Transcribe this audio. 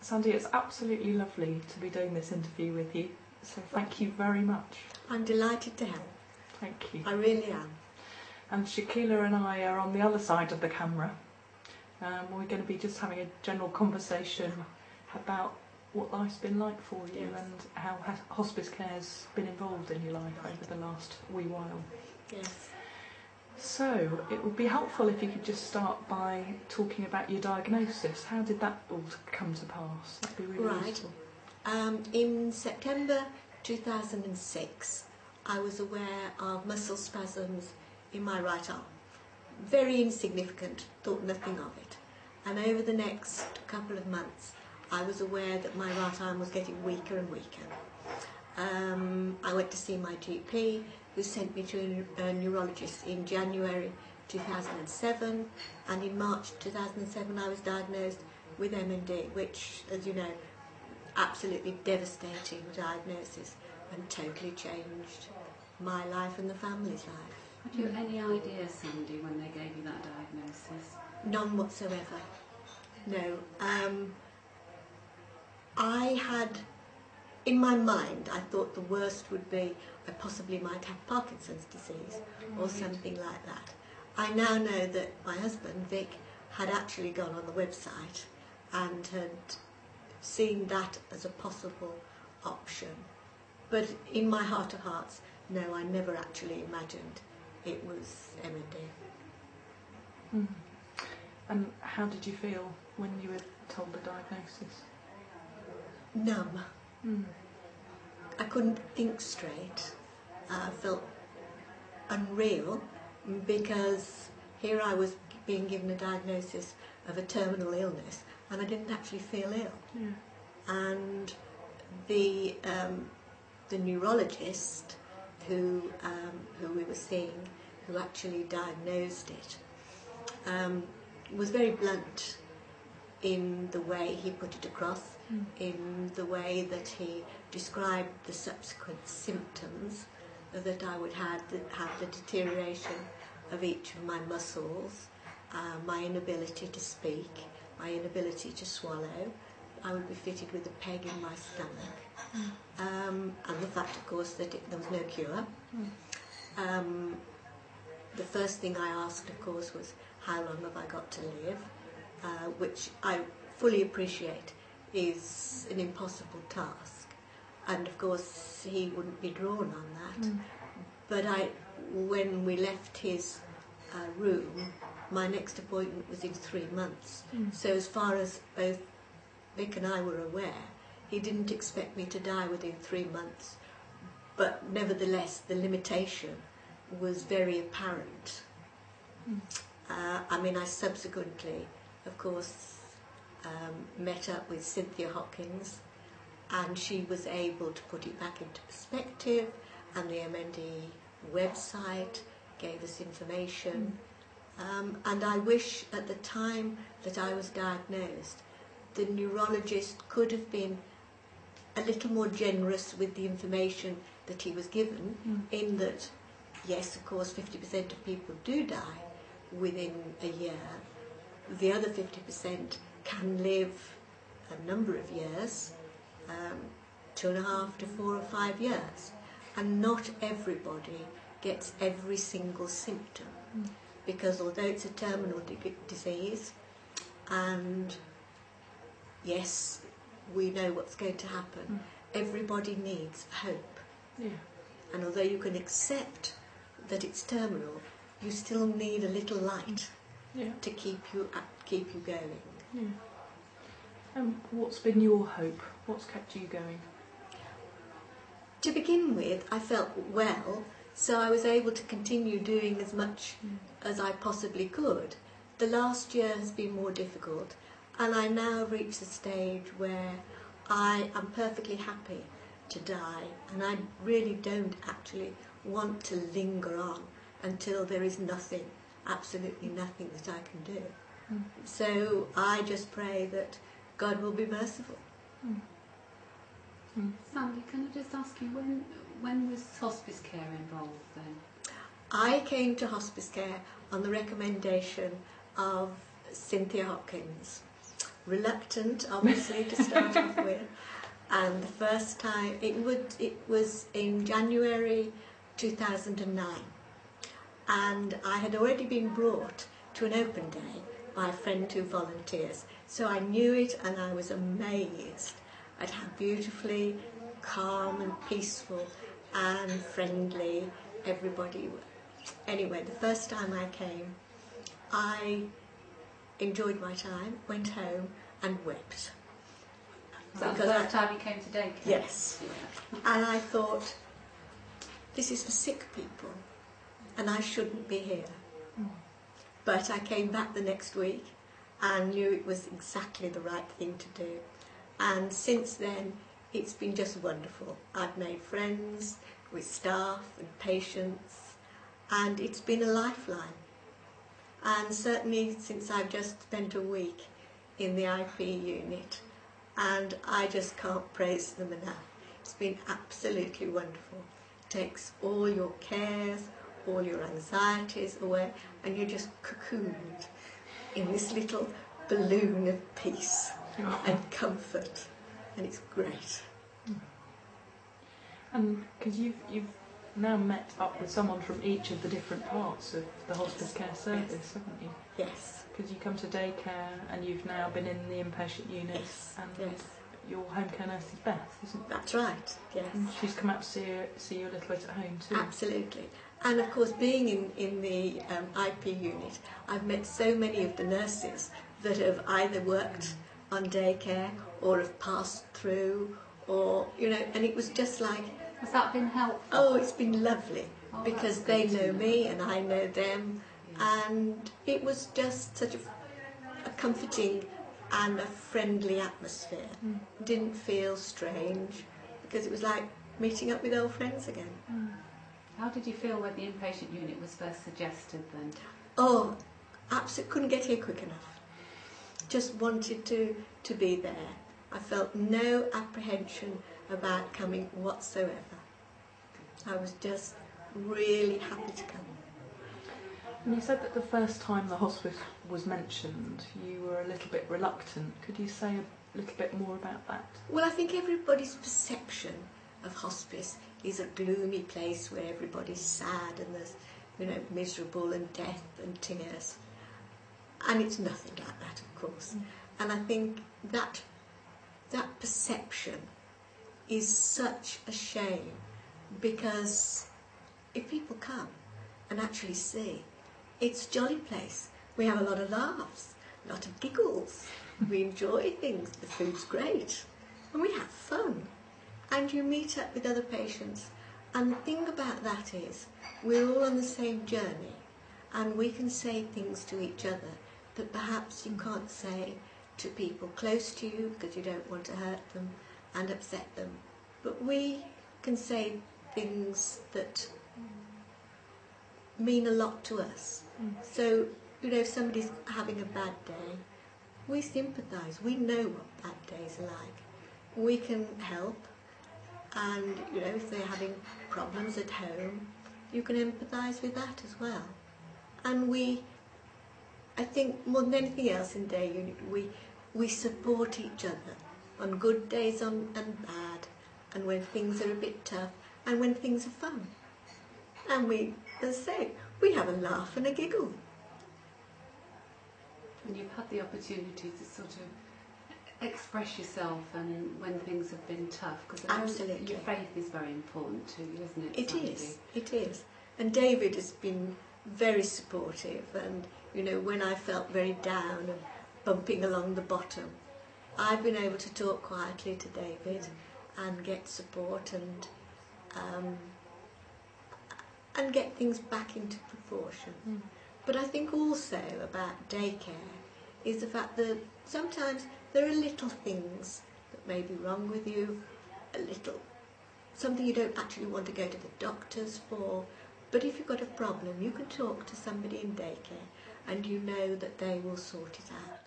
Sandy, it's absolutely lovely to be doing this interview with you, so thank you very much. I'm delighted to help. Thank you. I really am. And Shakila and I are on the other side of the camera. We're going to be just having a general conversation about what life's been like for you, Yes. and how hospice care's been involved in your life over the last wee while. Yes. So, it would be helpful if you could just start by talking about your diagnosis. How did that all come to pass? That'd be really Right. useful. In September 2006, I was aware of muscle spasms in my right arm. Very insignificant, thought nothing of it. And over the next couple of months, I was aware that my right arm was getting weaker and weaker. I went to see my GP, who sent me to a neurologist in January 2007, and in March 2007 I was diagnosed with MND, which, as you know, absolutely devastating diagnosis and totally changed my life and the family's life. Had you any idea, Sandy, when they gave you that diagnosis? None whatsoever. No. I had, in my mind, I thought the worst would be I possibly might have Parkinson's disease or something like that. I now know that my husband, Vic, had actually gone on the website and had seen that as a possible option. But in my heart of hearts, no, I never actually imagined it was MND. Mm. And how did you feel when you were told the diagnosis? Numb. Mm. I couldn't think straight. I felt unreal because here I was being given a diagnosis of a terminal illness and I didn't actually feel ill. Yeah. And the neurologist who we were seeing, who actually diagnosed it, was very blunt in the way he put it across, in the way that he described the subsequent symptoms, that I would have the deterioration of each of my muscles, my inability to speak, my inability to swallow. I would be fitted with a peg in my stomach, and the fact, of course, that there was no cure. The first thing I asked, of course, was how long have I got to live, which I fully appreciate is an impossible task, and of course he wouldn't be drawn on that. But when we left his room, my next appointment was in 3 months. So as far as both Vic and I were aware, he didn't expect me to die within 3 months, but nevertheless the limitation was very apparent. I subsequently, of course, met up with Cynthia Hopkins, and she was able to put it back into perspective, and the MND website gave us information. And I wish at the time that I was diagnosed, the neurologist could have been a little more generous with the information that he was given, in that, yes, of course, 50% of people do die within a year. The other 50% can live a number of years, 2.5 to 4 or 5 years. And not everybody gets every single symptom, because although it's a terminal disease, and yes, we know what's going to happen, everybody needs hope. Yeah. And although you can accept that it's terminal, you still need a little light to keep you going. Yeah. What's been your hope? What's kept you going? To begin with, I felt well, so I was able to continue doing as much as I possibly could. The last year has been more difficult, and I now reach the stage where I am perfectly happy to die, and I really don't actually want to linger on until there is nothing, absolutely nothing that I can do. So I just pray that God will be merciful. Sandy, can I just ask you, when was hospice care involved then? I came to hospice care on the recommendation of Cynthia Hopkins. reluctant, obviously, to start off with. And the first time, it was in January 2009. And I had already been brought to an open day by a friend who volunteers. So I knew it, and I was amazed at how beautifully calm and peaceful and friendly everybody was. Anyway, the first time I came, I enjoyed my time, went home and wept. Was that the first time you came to daycare? Yes. Yeah. And I thought, this is for sick people and I shouldn't be here. But I came back the next week and knew it was exactly the right thing to do. And since then, it's been just wonderful. I've made friends with staff and patients, and it's been a lifeline. And certainly since I've just spent a week in the IP unit, and I just can't praise them enough. It's been absolutely wonderful. It takes all your cares, all your anxieties away, and you're just cocooned in this little balloon of peace and comfort, and it's great. And because you've now met up with someone from each of the different parts of the hospice care service, haven't you? Yes. Because you come to daycare and you've now been in the inpatient unit, Yes. and Yes. your home care nurse is Beth, isn't it? That's right. Yes. And she's come out to see you a little bit at home too. Absolutely. And of course, being in the IP unit, I've met so many of the nurses that have either worked on daycare or have passed through, or, and it was just like, Has that been helpful? oh, it's been lovely, Oh, because that's they good to know know. me and I know them, Yeah. and it was just such a comforting and a friendly atmosphere. Didn't feel strange, because it was like meeting up with old friends again. How did you feel when the inpatient unit was first suggested then? Oh, absolutely couldn't get here quick enough. Just wanted to be there. I felt no apprehension about coming whatsoever. I was just really happy to come. And you said that the first time the hospice was mentioned, you were a little bit reluctant. Could you say a little bit more about that? Well, I think everybody's perception of hospice is a gloomy place where everybody's sad and there's, miserable and death and tears. And it's nothing like that, of course. And I think that perception is such a shame, because if people come and actually see, it's a jolly place. We have a lot of laughs, a lot of giggles. We enjoy things. The food's great. And we have fun. And you meet up with other patients. And the thing about that is, we're all on the same journey. And we can say things to each other that perhaps you can't say to people close to you, because you don't want to hurt them and upset them. But we can say things that mean a lot to us. So, if somebody's having a bad day, we sympathise. We know what bad days are like. We can help. And, if they're having problems at home, you can empathise with that as well. And I think more than anything else in day unit, we support each other on good days and bad, and when things are a bit tough, and when things are fun. And we, as I say, we have a laugh and a giggle. And you've had the opportunity to sort of express yourself and when things have been tough, because Absolutely. your faith is very important to you, isn't it? It is. And David has been very supportive, and when I felt very down and bumping along the bottom, I've been able to talk quietly to David and get support and get things back into proportion. But I think also about daycare is the fact that sometimes there are little things that may be wrong with you, something you don't actually want to go to the doctors for, but if you've got a problem, you can talk to somebody in daycare and you know that they will sort it out.